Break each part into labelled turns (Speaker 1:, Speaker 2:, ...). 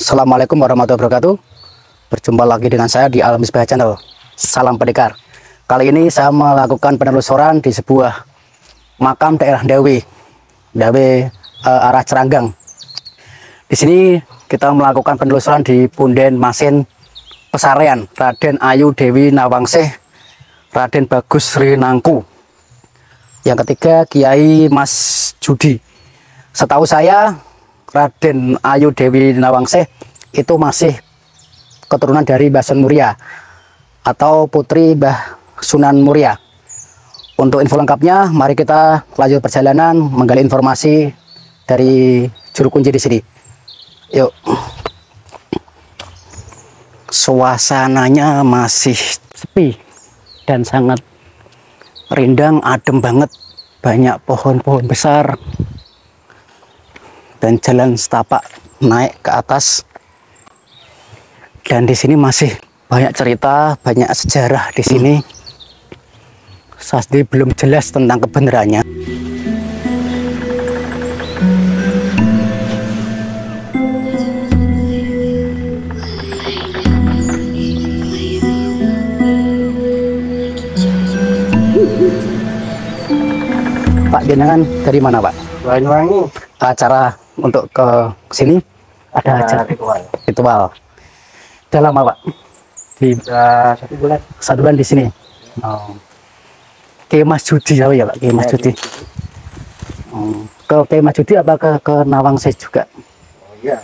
Speaker 1: Assalamualaikum warahmatullahi wabarakatuh. Berjumpa lagi dengan saya di Alam Misbah Channel. Salam pendekar. Kali ini saya melakukan penelusuran di sebuah makam daerah Dawe arah Ceranggang. Di sini kita melakukan penelusuran di Punden Masin Pesarean Raden Ayu Dewi Nawangsih Raden Bagus Rinangku. Yang ketiga Kiai Mas Judi. Setahu saya Raden Ayu Dewi Nawangsih itu masih keturunan dari Mbah Sun Muria atau putri Mbah Sunan Muria. Untuk info lengkapnya, mari kita lanjut perjalanan menggali informasi dari juru kunci di sini. Yuk. Suasananya masih sepi dan sangat rindang, adem banget. Banyak pohon-pohon besar dan jalan setapak naik ke atas. Dan di sini masih banyak cerita, banyak sejarah di sini. Saya sendiri belum jelas tentang kebenarannya. Pak, jenengan dari mana, Pak?
Speaker 2: Banyuwangi.
Speaker 1: Acara untuk ke sini ada acara ritual. Udah lama, Pak?
Speaker 2: Sudah 1 bulan.
Speaker 1: 1 bulan di sini. Oh. Ke Mas Judi ya, Pak? Ke Mas Judi. Ke Mas Judi apa ke Nawangsih juga?
Speaker 2: Oh iya.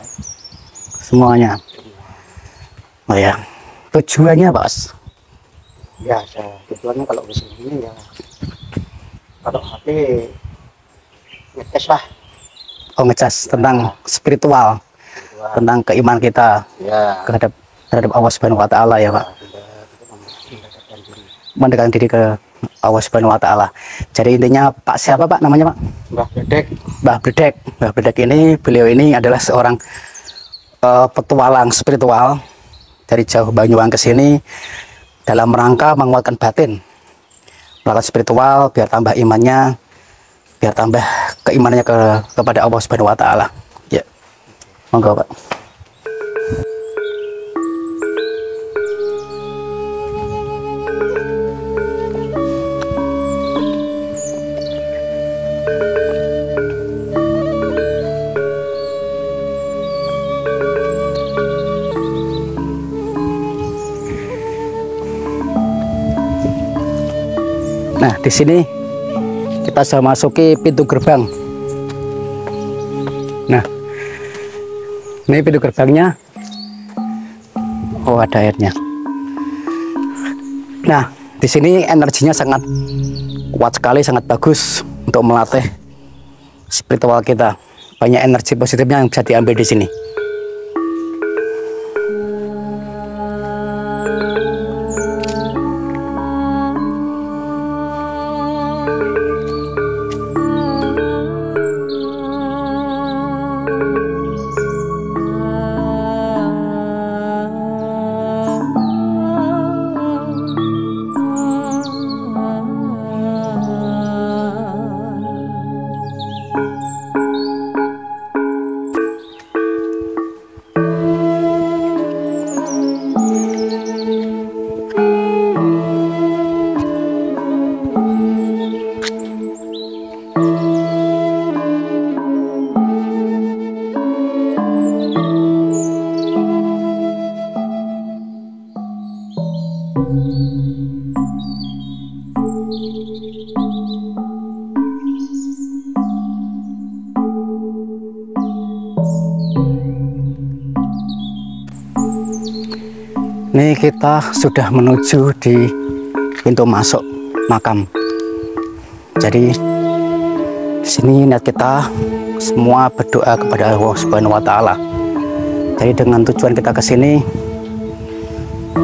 Speaker 1: Semuanya. Oh ya. Tujuannya, Pak?
Speaker 2: Ya, tujuannya kalau ke sini ya kalau HP ngetes lah.
Speaker 1: Oh, ngecas tentang spiritual, tentang keimanan kita
Speaker 2: Ya.
Speaker 1: terhadap Allah Subhanahu wa Ta'ala ya, Pak. Mendekatkan diri ke Allah Subhanahu wa Ta'ala. Jadi intinya Pak siapa, Pak, namanya, Pak?
Speaker 2: Mbah Bledek.
Speaker 1: Mbah Bledek. Mbah Bledek ini, beliau ini adalah seorang petualang spiritual dari jauh Banyuwangi ke sini dalam rangka menguatkan batin, melakukan spiritual biar tambah imannya, biar tambah keimanannya kepada Allah Subhanahu wa Ta'ala. Ya, monggo, Pak. Nah, di sini kita sudah masuki pintu gerbang. Nah, ini pintu gerbangnya. Oh, ada airnya. Nah, di sini energinya sangat kuat sekali, sangat bagus untuk melatih spiritual kita. Banyak energi positifnya yang bisa diambil di sini. Ini kita sudah menuju di pintu masuk makam. Jadi di sini niat kita semua berdoa kepada Allah Subhanahu wa Ta'ala. Jadi dengan tujuan kita ke sini,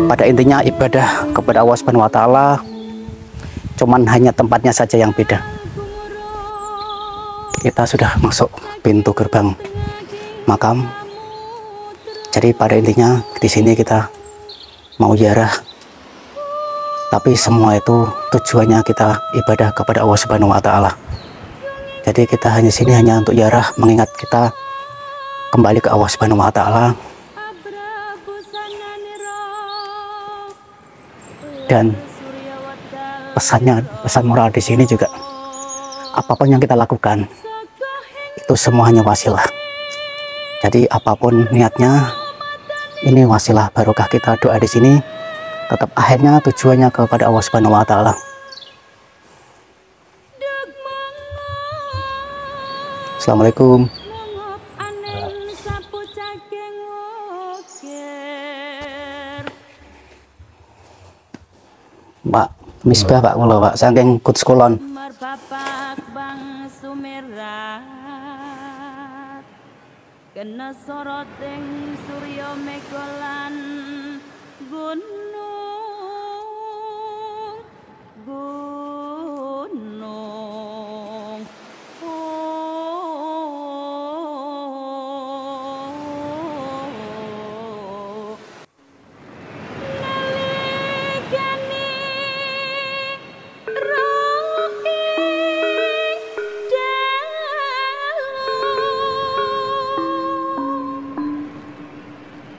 Speaker 1: pada intinya ibadah kepada Allah Subhanahu wa Ta'ala, cuman hanya tempatnya saja yang beda. Kita sudah masuk pintu gerbang makam. Jadi pada intinya di sini kita mau ziarah, tapi semua itu tujuannya kita ibadah kepada Allah Subhanahu wa Ta'ala. Jadi kita hanya sini hanya untuk ziarah, mengingat kita kembali ke Allah Subhanahu wa Ta'ala, Dan pesan moral di sini juga, apapun yang kita lakukan itu semuanya wasilah. Jadi apapun niatnya, ini wasilah barokah kita doa di sini. Tetap akhirnya tujuannya kepada Allah Subhanahu wa Ta'ala. Assalamualaikum. Pak Misbah Pak kula Pak saking Kut Kulon.
Speaker 3: Kena soroting surya megolan gunung gunung nalikane rohi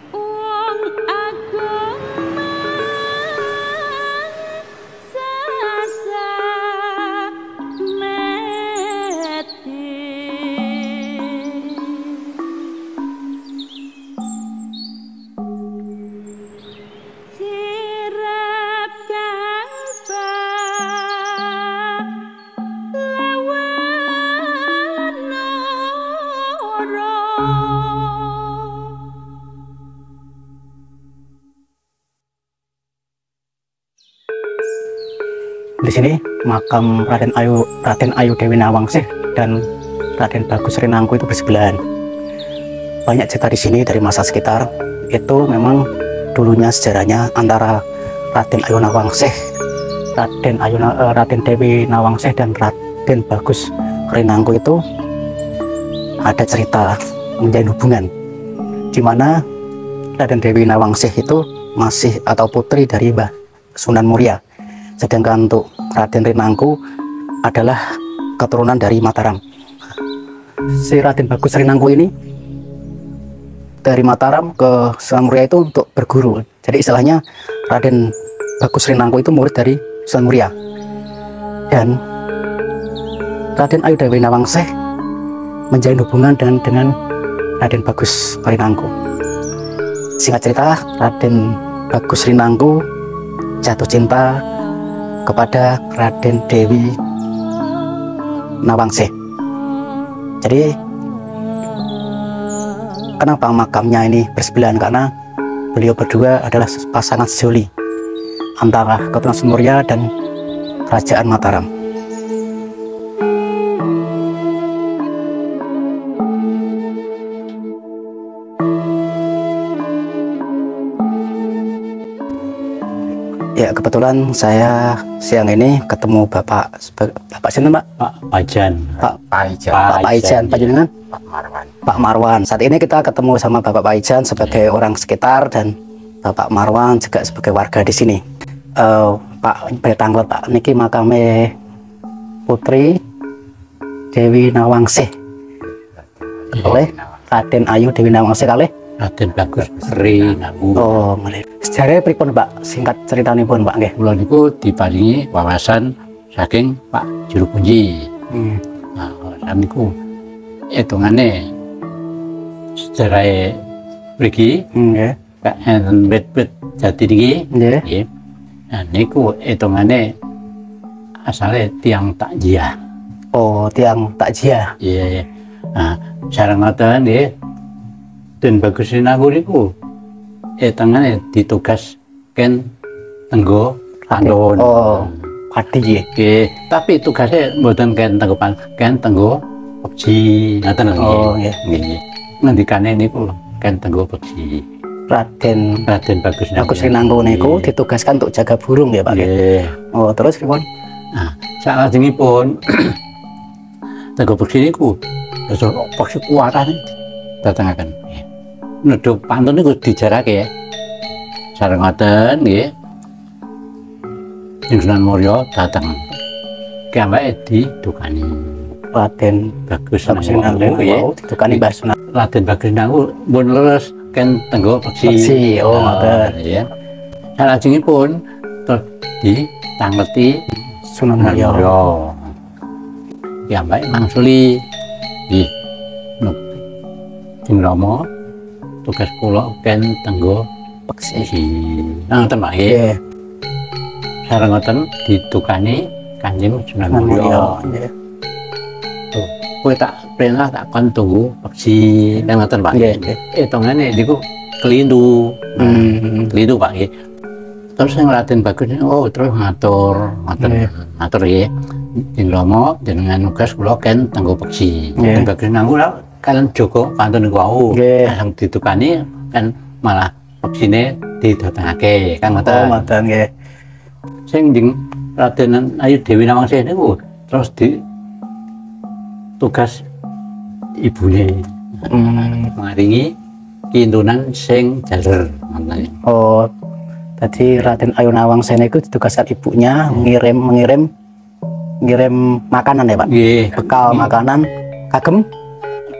Speaker 3: wong agama sasa meti sirap kalpa lawan noro.
Speaker 1: Di sini makam Raden Ayu Dewi Nawangsih dan Raden Bagus Rinangku itu bersebelahan. Banyak cerita di sini dari masa sekitar. Itu memang dulunya sejarahnya antara Raden Ayu Nawangsih, Raden Dewi Nawangsih dan Raden Bagus Rinangku itu ada cerita menjalin hubungan, di mana Raden Dewi Nawangsih itu masih atau putri dari Mbah Sunan Muria. Sedangkan untuk Raden Rinangku adalah keturunan dari Mataram. Si Raden Bagus Rinangku ini dari Mataram ke Sunan Muria itu untuk berguru. Jadi istilahnya Raden Bagus Rinangku itu murid dari Sunan Muria. Dan Raden Ayu Dewi Nawangsih menjalin hubungan dengan Raden Bagus Rinangku. Singkat cerita, Raden Bagus Rinangku jatuh cinta kepada Raden Dewi Nawangsih. Jadi kenapa makamnya ini bersebelahan? Karena beliau berdua adalah pasangan sejoli antara keturunan Sunan dan Kerajaan Mataram. Ya, kebetulan saya siang ini ketemu Bapak siapa Pak?
Speaker 4: Pak Paijan.
Speaker 1: Pak Paijan, Pak jenengan? Pak Marwan. Saat ini kita ketemu sama Bapak Paijan sebagai orang sekitar dan Bapak Marwan juga sebagai warga di sini. Pak Betanglet Pak, niki makame Putri Dewi Nawangsih. Oleh Raden Ayu Dewi Nawangsih kalih
Speaker 4: Raden Bagus Rinangku.
Speaker 1: Oh, nggih. Sejarah pripun Pak? Singkat ceritanya pun Pak nggih.
Speaker 4: Kula niku diparingi wawasan saking Pak Juru Kunci. Nah, wawasan niku hitungane sejarah mriki
Speaker 1: Nggih.
Speaker 4: Pak enten wit-wit jati niki.
Speaker 1: Nggih.
Speaker 4: Nggih. Nah niku hitungane asale tiang takjiah.
Speaker 1: Oh, tiang takjiah.
Speaker 4: Iya. Nah, sareng ngoten nggih. Dan Bagus Rinangku niku tangane ditugas ken tenggo Pandhawa.
Speaker 1: Oh, padi nggih.
Speaker 4: Nggih, tapi tugasnya mboten ken tenggo ken tenggo Pekji ngoten lho.
Speaker 1: Oh, nggih.
Speaker 4: Nggih. Ngendikane niku ken tenggo Pekji.
Speaker 1: Raden
Speaker 4: Bagus
Speaker 1: Rinangku niku ditugaskan untuk jaga burung ya Pak.
Speaker 4: Nggih.
Speaker 1: Oh, terus pripun?
Speaker 4: Nah, salajengipun tenggo Pekji niku dasar peksi kuwatane datengaken. Neduk pantun niku dijarake ya. Sareng ngoten nggih. Sunan Muria dateng. Ki ambake didukani
Speaker 1: Raden
Speaker 4: Bagus
Speaker 1: Rinangku
Speaker 4: nggih.
Speaker 1: didukani Mbah Sunan.
Speaker 4: Raden Bagus Rinangku pun leres ken tenggo Peksi.
Speaker 1: Oh, ngoten.
Speaker 4: Ya. Salajengipun terus ditangleti
Speaker 1: Sunan
Speaker 4: Sunan
Speaker 1: Muria.
Speaker 4: Muria. Ya baik mangsuli di Jeng Rama tugas kula ken tenggo
Speaker 1: Peksi.
Speaker 4: iki. Nah, ngoten Pak nggih.
Speaker 1: Nggih.
Speaker 4: Sareng ngoten ditukani Kanjeng Sunan
Speaker 1: Sunan Muria.
Speaker 4: Muria.
Speaker 1: Nggih.
Speaker 4: Tuh, kowe tak perintah tak kon tunggu peksi kan ngoten Pak.
Speaker 1: Nggih, nggih.
Speaker 4: Hitungane niku kelindu. Kelindu Pak nggih. Terus yang Raden Bagus oh terus ngatur ngatur ya. Jeng Rama jenengan nugas kula ken tenggo peksi.
Speaker 1: Nggih.
Speaker 4: Raden Bagus nanggu kalian Joko pantun niku wau.
Speaker 1: Nggih.
Speaker 4: Langsung ditukani kan malah peksine didatangake kan
Speaker 1: Oh,
Speaker 4: ngoten.
Speaker 1: ngoten nggih.
Speaker 4: Sing jeng Raden Ayu Dewi Nawangsi niku terus di tugas ibune maringi kintunan sing jaler ngoten.
Speaker 1: Oh, tadi Raden Ayu Nawangsa niku ditugaskan ibunya mengirim makanan ya Pak.
Speaker 4: Nggih.
Speaker 1: Bekal makanan kagem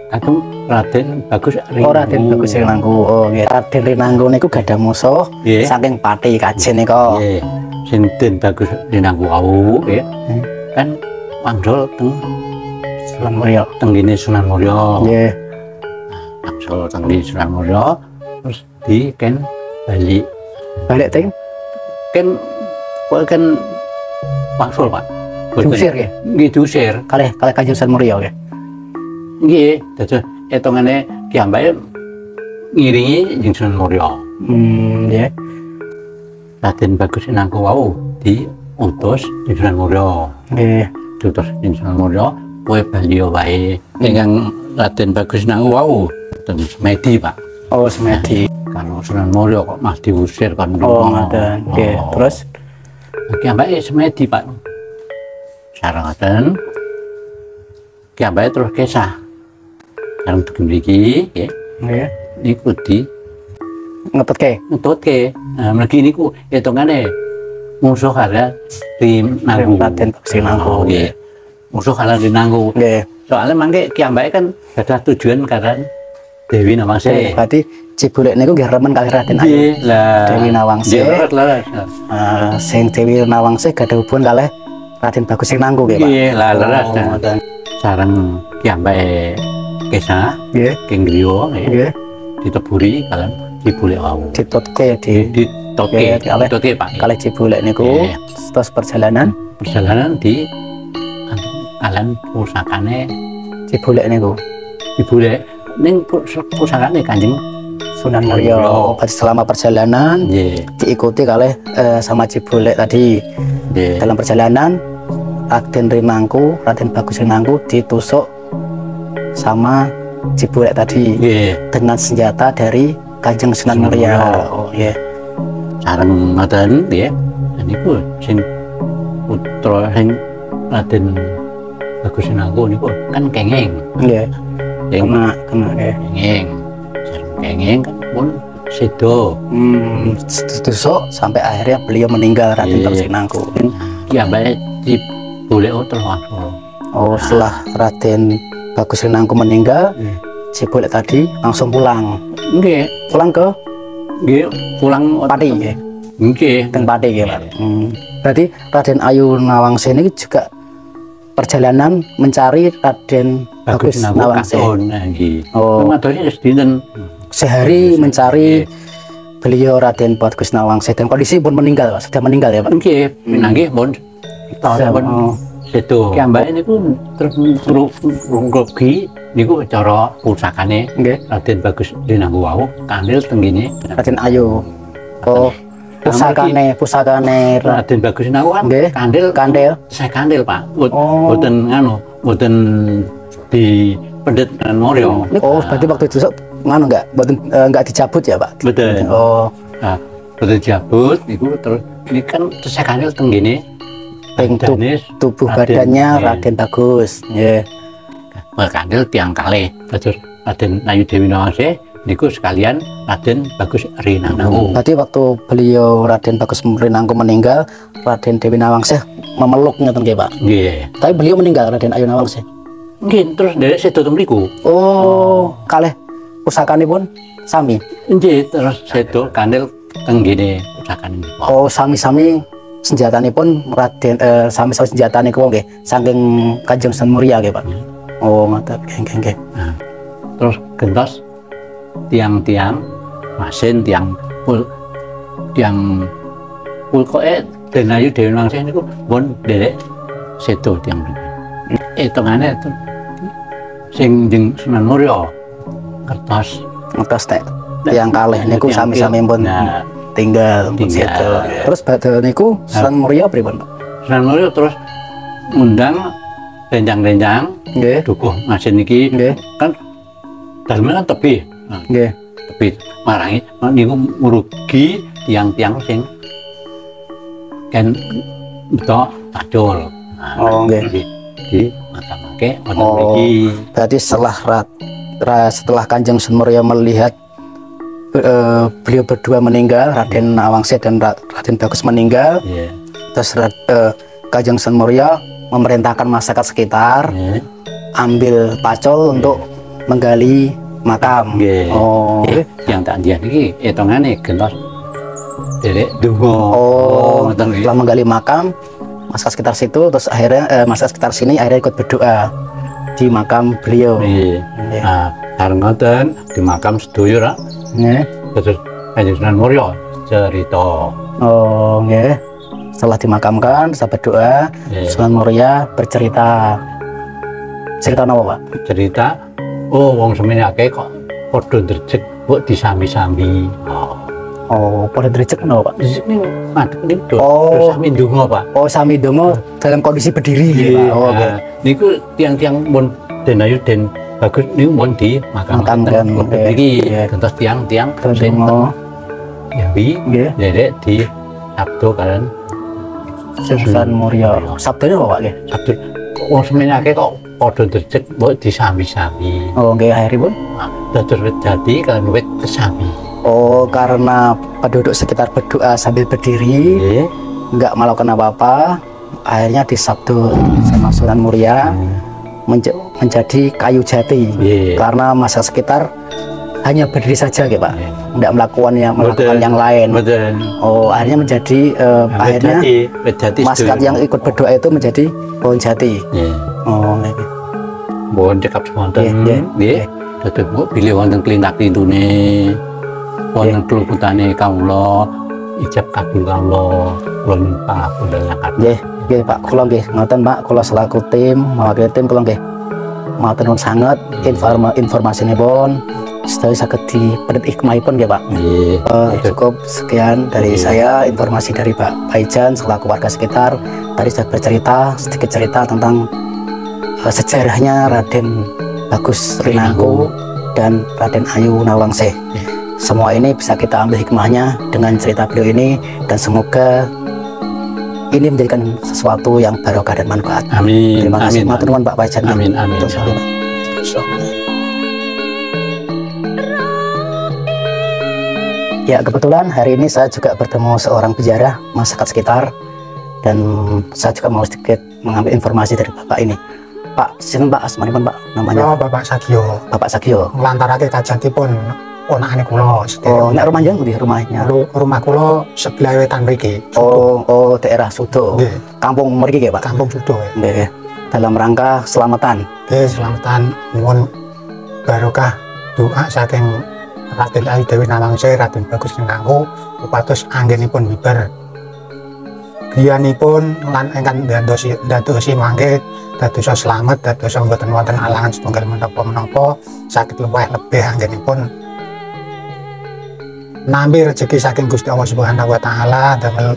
Speaker 4: Kadung Raden Bagus
Speaker 1: oh Raden Bagus Rinanggo. Oh nggih. Raden Rinanggo niku gadah musuh
Speaker 4: Nggih.
Speaker 1: saking Pati Kajen nika.
Speaker 4: Nggih. Sing Den Bagus Rinanggo wau nggih. Kan wangsul teng
Speaker 1: Sunan Muria.
Speaker 4: tenggine Sunan Muria.
Speaker 1: Nggih.
Speaker 4: Wangsul tenggine Sunan Muria terus di ken balik
Speaker 1: Balik teng
Speaker 4: kan kok kan wangsul Pak. Boten-
Speaker 1: diusir nggih.
Speaker 4: Nggih diusir.
Speaker 1: Kalih Kanjeng Sunan Muria nggih.
Speaker 4: Nggih, dados etongane kiambake ngiringi Jeng Sunan Muria.
Speaker 1: Nggih.
Speaker 4: Raden Bagus Rinanggo wau diutus Jeng Sunan Muria.
Speaker 1: Nggih.
Speaker 4: Diutus Jeng Sunan Muria, kowe bali wae. Ingkang Raden Bagus Rinanggo wau ten Semedi, Pak.
Speaker 1: Oh Semedi.
Speaker 4: Kalau Sunan Muria kok mas diusir kan.
Speaker 1: Oh ngoten. Nggih. Terus
Speaker 4: kiambake Semedi, Pak. Sareng ngoten. Kiambake terus kesah. Sareng dugem mriki, nggih.
Speaker 1: nggih.
Speaker 4: Niku di
Speaker 1: Ngetutke.
Speaker 4: ngetutke. Nah, mriki niku hitungane musuh kalian Rinanggo.
Speaker 1: Raden Bagus Rinanggo.
Speaker 4: Nggih. Musuh kalian Rinanggo.
Speaker 1: Nggih.
Speaker 4: Soalnya mangke kiambake kan gadah tujuan kalian Dewi Nawangsi.
Speaker 1: Berarti Cibulek niku nggih remen kalih Raden Ayu.
Speaker 4: Nggih, lah.
Speaker 1: Dewi Nawangsi.
Speaker 4: Nggih, leres.
Speaker 1: Sing Dewi Nawangsi gadah hubungan kalih Raden Bagus Rinanggo nggih, Pak.
Speaker 4: Nggih, lah leres.
Speaker 1: Oh, ngoten.
Speaker 4: Sareng kiambake kesah
Speaker 1: Nggih.
Speaker 4: king griya
Speaker 1: Nggih.
Speaker 4: diteburi kalian Cibulek wau.
Speaker 1: Ditutke
Speaker 4: Ditotke,
Speaker 1: Nggih, kalih-
Speaker 4: ditotke Pak.
Speaker 1: kalih Cibulek niku
Speaker 4: Nggih.
Speaker 1: terus perjalanan
Speaker 4: Perjalanan di kalian pusakane
Speaker 1: Cibulek niku
Speaker 4: Cibulek ning pusakane Kanjeng
Speaker 1: Sunan Muria. Berarti selama perjalanan
Speaker 4: nggih.
Speaker 1: diikuti kalih sama Cibulek tadi.
Speaker 4: Nggih.
Speaker 1: Dalam perjalanan Raden Rinanggo, Raden Bagus Rinanggo ditusuk sama Cibulek tadi
Speaker 4: Nggih.
Speaker 1: dengan senjata dari Kanjeng Sunan
Speaker 4: Sunan
Speaker 1: Muria.
Speaker 4: Muria.
Speaker 1: Oh iya.
Speaker 4: Sareng ngoten nggih. Niku sing putra sing Raden Bagus Rinanggo niku kan kenging.
Speaker 1: Iya.
Speaker 4: Sing
Speaker 1: Kena ya.
Speaker 4: kenging. Sareng kenging kan pun sedo.
Speaker 1: Ditusuk sampai akhirnya beliau meninggal Raden
Speaker 4: Iya.
Speaker 1: Bagus Rinanggo.
Speaker 4: Ya bae Cibulek terus wangsul.
Speaker 1: Oh setelah Raden Bagus Rinanggo meninggal, Cibulek tadi langsung pulang.
Speaker 4: Nggih,
Speaker 1: Pulang ke
Speaker 4: nggih pulang
Speaker 1: Pati ya.
Speaker 4: nggih.
Speaker 1: Teng Pati ya, Pak. Berarti Raden Ayu Nawangsi ini juga perjalanan mencari Raden Bagus Nawangsi.
Speaker 4: Nggih.
Speaker 1: Oh.
Speaker 4: Ngadone wis dinten.
Speaker 1: Sehari mencari beliau Raden Bagus Nawangsi dan kondisi pun meninggal, Pak. Sudah meninggal ya, Pak.
Speaker 4: Nggih, nggih pun tahun pun sedo. Kiambake niku terus ngrunggogi niku cara pusakane
Speaker 1: Nggih.
Speaker 4: Raden Bagus Rinanggo wau kandil tenggine
Speaker 1: Raden Ayu. Oh, pusakane
Speaker 4: Raden Bagus Rinanggo kan
Speaker 1: Nggih.
Speaker 4: kandil saya kandil Pak.
Speaker 1: Oh.
Speaker 4: Boten nganu, boten di pendet Muria.
Speaker 1: Oh, berarti waktu itu enggak dicabut ya, Pak?
Speaker 4: Betul.
Speaker 1: Oh,
Speaker 4: Nah, boten jabut niku terus ini kan saya kandil tenggine
Speaker 1: Teng
Speaker 4: Danis
Speaker 1: tubuh
Speaker 4: Raden,
Speaker 1: badannya
Speaker 4: nggih.
Speaker 1: Raden Bagus. Nggih.
Speaker 4: Kandil tiang kalih. Terus Raden Ayu Dewi Nawangsi niku sekalian Raden Bagus Rinanggo.
Speaker 1: Berarti waktu beliau Raden Bagus Rinanggo meninggal, Raden Dewi Nawangsi memeluknya nggih, Pak.
Speaker 4: Nggih.
Speaker 1: Tapi beliau meninggal Raden Ayu Nawangsi.
Speaker 4: Nggih, terus dari sedo teng mriku.
Speaker 1: Oh, kalih pusakanipun sami.
Speaker 4: Nggih, terus sedo kandil teng gene pusakane niku.
Speaker 1: Oh, sami-sami senjatanipun Raden sami senjata niku nggih saking Kanjeng Sunan Muria nggih Pak. Oh ngoten nggih.
Speaker 4: Nah, terus gentos tiang-tiang masin tiang koke Denayu Dewi Nawangsih niku pun derek sedo tiang hitungane sing jeung Sunan Muria kertas
Speaker 1: nek tiang kalih niku sami-sami pun tinggal situ. Terus badhe niku Sunan Muria pripun Pak?
Speaker 4: Sunan Muria terus ngundang renjang-renjang
Speaker 1: Nggih.
Speaker 4: dukuh masin iki
Speaker 1: Nggih.
Speaker 4: kan dalem kan tebih. Nah,
Speaker 1: Nggih.
Speaker 4: tebih marangi niku murugi tiang-tiang sing kan beto pacul. Nah,
Speaker 1: Oh nggih.
Speaker 4: di makamake wonten
Speaker 1: Oh.
Speaker 4: mriki.
Speaker 1: Berarti setelah Kanjeng Sunan Muria melihat beliau berdua meninggal, Raden Nawangsih dan Raden Bagus meninggal,
Speaker 4: Iya.
Speaker 1: terus Kanjeng Sunan Muria memerintahkan masyarakat sekitar
Speaker 4: Iya.
Speaker 1: ambil pacul untuk menggali makam.
Speaker 4: Nggih.
Speaker 1: Oh,
Speaker 4: Eh, yang tak ndian iki hitungane gentos derek donga.
Speaker 1: oh,
Speaker 4: ngoten nggih.
Speaker 1: setelah menggali makam, masyarakat sekitar situ, terus akhirnya masyarakat sekitar sini akhirnya ikut berdoa di makam beliau.
Speaker 4: Iya.
Speaker 1: Nggih.
Speaker 4: Nah, bareng ngoten di makam sedaya ra
Speaker 1: Nggih.
Speaker 4: terus Kanjeng Sunan Muria cerita.
Speaker 1: Oh, nggih. Setelah dimakamkan, saya berdoa,
Speaker 4: Iya.
Speaker 1: Sunan Muria bercerita. Cerita apa, Pak?
Speaker 4: Cerita wong semene akeh kok padha ndrecek mbok disami-sami.
Speaker 1: Oh, pada derajat kenapa, Pak?
Speaker 4: Di sini madhep niku
Speaker 1: Oh.
Speaker 4: terus sami ndonga, Pak.
Speaker 1: Oh, sami dongo dalam kondisi berdiri, gitu, Pak. Oh, oke.
Speaker 4: Nah, niku tiang-tiang mun Denayu Den Bagus niku mun di makam
Speaker 1: Makamkan, oke.
Speaker 4: iki
Speaker 1: Iya.
Speaker 4: gentos tiang-tiang
Speaker 1: Terus
Speaker 4: sing
Speaker 1: dongo,
Speaker 4: Yawi
Speaker 1: nggih.
Speaker 4: derek di Sabdo kalian
Speaker 1: Sunan Muria. Sabdanya apa, Pak? Nggih?
Speaker 4: Sabdo wong semene akeh kok padha ndrecek mbok disami-sami.
Speaker 1: Oh, nggih, akhiripun.
Speaker 4: Nah, dados wit jati kalian wit kesami.
Speaker 1: Oh, karena penduduk sekitar berdoa sambil berdiri,
Speaker 4: Nggih.
Speaker 1: nggak melakukan apa-apa, akhirnya disabdo sama Sunan Muria menjadi kayu jati.
Speaker 4: Nggih.
Speaker 1: Karena masa sekitar hanya berdiri saja, gitu, Pak.
Speaker 4: Nggih.
Speaker 1: Nggak melakukan
Speaker 4: Betul.
Speaker 1: yang lain.
Speaker 4: Betul.
Speaker 1: Oh, akhirnya menjadi akhirnya
Speaker 4: wit jati
Speaker 1: masyarakat yang ikut berdoa itu menjadi pohon jati.
Speaker 4: Nggih.
Speaker 1: Oh, nggih.
Speaker 4: Mohon cekap semonten.
Speaker 1: Nggih,
Speaker 4: Nggih. Dados mbok pilih wonten klintak-klintune. Wonten keluputane kawula ijab kabul kawula. Kula nyumpah pundhal ngakat.
Speaker 1: Nggih, nggih Pak, kula nggih ngoten Pak, kula selaku tim, mewakili tim kula nggih. Matur nuwun sanget informasinipun sedaya saged dipendhet hikmahipun nggih Pak.
Speaker 4: Nggih.
Speaker 1: Cukup sekian dari saya, informasi dari Pak Paijan selaku warga sekitar. Tadi sudah bercerita sedikit cerita tentang sejarahnya Raden Bagus Rinangku dan Raden Ayu Nawangsih. Semua ini bisa kita ambil hikmahnya dengan cerita beliau ini, dan semoga ini menjadikan sesuatu yang barokah dan manfaat.
Speaker 4: Amin.
Speaker 1: Terima kasih.
Speaker 4: Amin.
Speaker 1: Matur nuwun Pak Paijan.
Speaker 4: Amin. Amin.
Speaker 1: Terus, Pak. Ya, kebetulan hari ini saya juga bertemu seorang peziarah masyarakat sekitar, dan saya juga mau sedikit mengambil informasi dari Bapak ini. Pak, sinten Pak asmanipun Pak namanya?
Speaker 2: Oh, Bapak Sagio.
Speaker 1: Bapak Sagio.
Speaker 2: Nglantarake kajatipun ponakane kula.
Speaker 1: Oh, nek rumahnya di rumahnya.
Speaker 2: Rumah kula sebelah wetan mriki.
Speaker 1: Oh, daerah Sudo.
Speaker 2: Nggih.
Speaker 1: Kampung mriki nggih, Pak.
Speaker 2: Kampung Sudo.
Speaker 1: Nggih. Dalam rangka selamatan.
Speaker 2: Nggih, selamatan nyuwun barokah doa saking Raden Ayu Dewi Nawangsih, Raden Bagus Rinangku upados anggenipun bibar griyanipun lan ingkang dadosi mangke dadosa slamet, dadosa mboten wonten alangan setunggal menapa-menapa, saged luwih lebih anggenipun nampi rezeki saking Gusti Allah Subhanahu wa taala, damel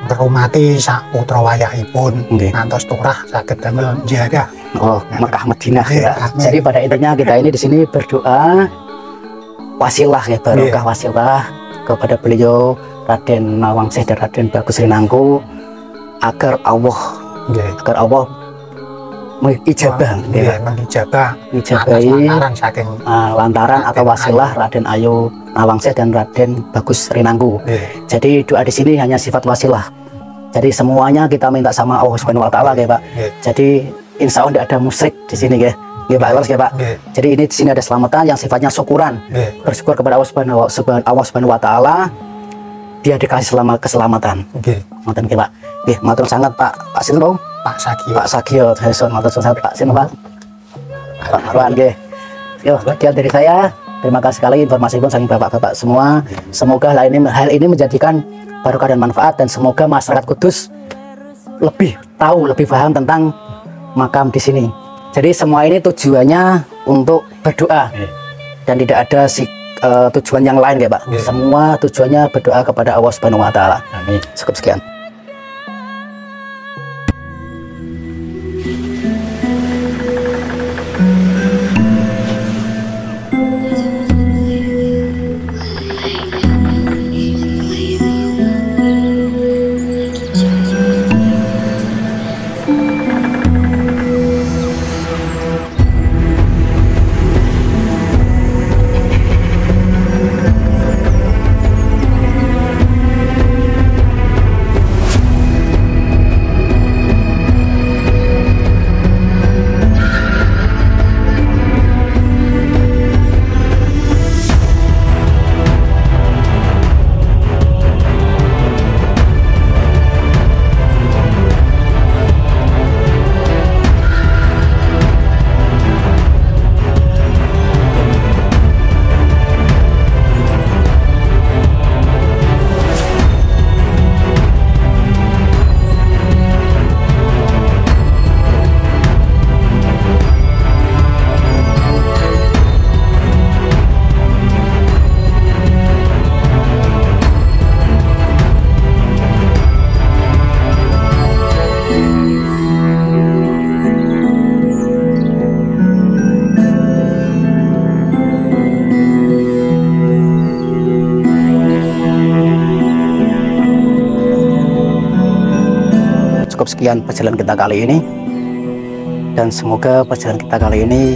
Speaker 2: ngrumati sak putra wayahipun
Speaker 1: Nggih.
Speaker 2: ngantos turah saged damel ziarah.
Speaker 1: Oh, Mekah Madinah ya.
Speaker 2: Amin.
Speaker 1: Jadi pada intinya kita ini di sini berdoa wasilah ya, barokah wasilah kepada beliau Raden Nawangsih dan Raden Bagus Rinangku agar Allah mengijabah ya,
Speaker 2: mengijabah
Speaker 1: mengijabahi
Speaker 2: lantaran saking
Speaker 1: lantaran atau wasilah Raden Ayu Nawangsih dan Raden Bagus Rinangku. Jadi doa di sini hanya sifat wasilah. Jadi semuanya kita minta sama Allah Subhanahu wa taala ya, Pak. Jadi insya Allah tidak ada musyrik di sini ya. Ya Pak, harus ya Pak. Jadi ini di sini ada selamatan yang sifatnya syukuran. Bersyukur kepada Allah Subhanahu wa taala, dia dikasih keselamatan. Ngoten nggih Pak. Nggih, matur sangat Pak. Pak sinten, Bang?
Speaker 2: Pak Sagio.
Speaker 1: Pak Sagio, saya matur sangat Pak. Sinten, Pak? Pak Marwan, nggih. Yo, sekian dari saya. Terima kasih sekali informasi pun saking bapak-bapak semua. Semoga hal ini menjadikan barokah dan manfaat, dan semoga masyarakat Kudus lebih tahu, lebih paham tentang makam di sini. Jadi semua ini tujuannya untuk berdoa dan tidak ada tujuan yang lain ya Pak. Semua tujuannya berdoa kepada Allah Subhanahu wa taala.
Speaker 4: Amin.
Speaker 1: Cukup sekian. Cukup sekian perjalanan kita kali ini, dan semoga perjalanan kita kali ini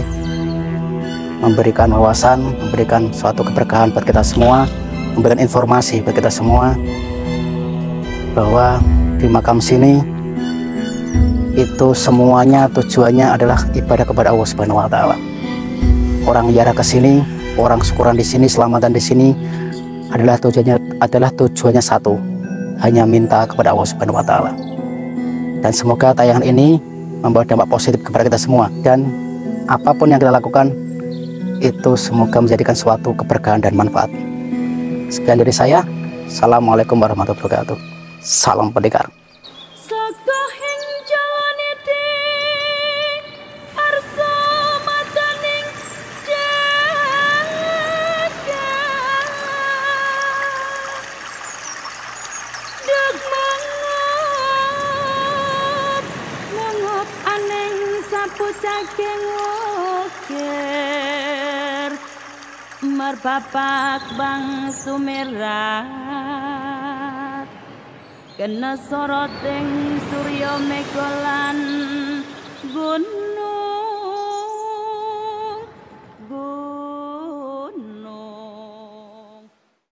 Speaker 1: memberikan wawasan, memberikan suatu keberkahan buat kita semua, memberikan informasi buat kita semua bahwa di makam sini itu semuanya tujuannya adalah ibadah kepada Allah Subhanahu wa taala. Orang ziarah ke sini, orang syukuran di sini, selamatan di sini adalah tujuannya satu, hanya minta kepada Allah Subhanahu wa taala. Dan semoga tayangan ini membawa dampak positif kepada kita semua, dan apapun yang kita lakukan itu semoga menjadikan suatu keberkahan dan manfaat. Sekian dari saya. Assalamualaikum warahmatullahi wabarakatuh. Salam pendekar.
Speaker 3: Saka hinjane ding arsa mataning jagat deg mangop aneng sapu saking ukir marbapak bang sumirat kena soroting surya megolan gun